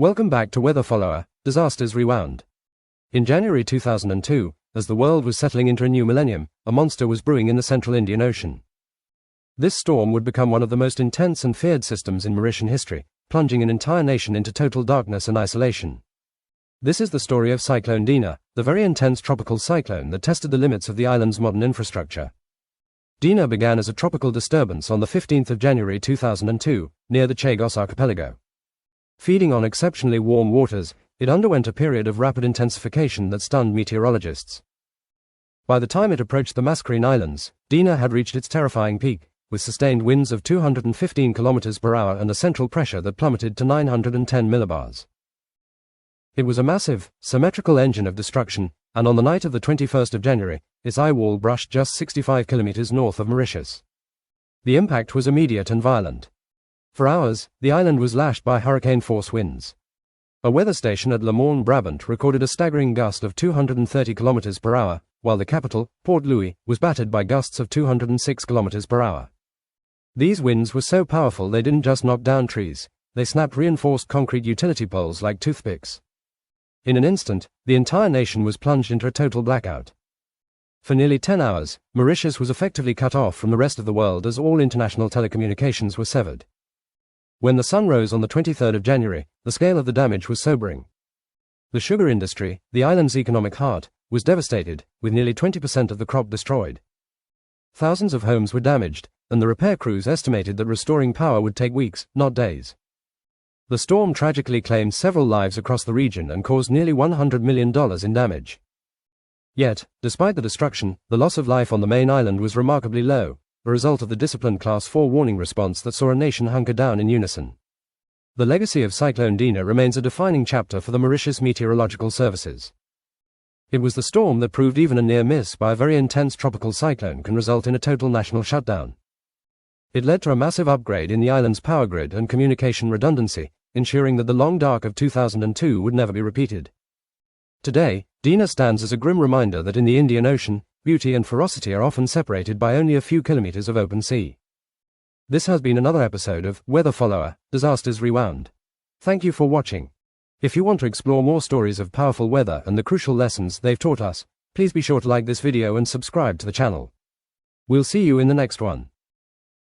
Welcome back to WeatherFollower, Disasters Rewound. In January 2002, as the world was settling into a new millennium, a monster was brewing in the central Indian Ocean. This storm would become one of the most intense and feared systems in Mauritian history, plunging an entire nation into total darkness and isolation. This is the story of Cyclone Dina, the very intense tropical cyclone that tested the limits of the island's modern infrastructure. Dina began as a tropical disturbance on the 15th of January 2002, near the Chagos archipelago. Feeding on exceptionally warm waters, it underwent a period of rapid intensification that stunned meteorologists. By the time it approached the Mascarene Islands, Dina had reached its terrifying peak, with sustained winds of 215 km per hour and a central pressure that plummeted to 910 millibars. It was a massive, symmetrical engine of destruction, and on the night of the 21st of January, its eye wall brushed just 65 kilometers north of Mauritius. The impact was immediate and violent. For hours, the island was lashed by hurricane-force winds. A weather station at Le Morne, Brabant recorded a staggering gust of 230 km per hour, while the capital, Port Louis, was battered by gusts of 206 km per hour. These winds were so powerful they didn't just knock down trees, they snapped reinforced concrete utility poles like toothpicks. In an instant, the entire nation was plunged into a total blackout. For nearly 10 hours, Mauritius was effectively cut off from the rest of the world as all international telecommunications were severed. When the sun rose on the 23rd of January, the scale of the damage was sobering. The sugar industry, the island's economic heart, was devastated, with nearly 20% of the crop destroyed. Thousands of homes were damaged, and the repair crews estimated that restoring power would take weeks, not days. The storm tragically claimed several lives across the region and caused nearly $100 million in damage. Yet, despite the destruction, the loss of life on the main island was remarkably low, a result of the disciplined Class 4 warning response that saw a nation hunker down in unison. The legacy of Cyclone Dina remains a defining chapter for the Mauritius Meteorological Services. It was the storm that proved even a near miss by a very intense tropical cyclone can result in a total national shutdown. It led to a massive upgrade in the island's power grid and communication redundancy, ensuring that the long dark of 2002 would never be repeated. Today, Dina stands as a grim reminder that in the Indian Ocean, beauty and ferocity are often separated by only a few kilometers of open sea. This has been another episode of WeatherFollower, Disasters Rewound. Thank you for watching. If you want to explore more stories of powerful weather and the crucial lessons they've taught us, please be sure to like this video and subscribe to the channel. We'll see you in the next one.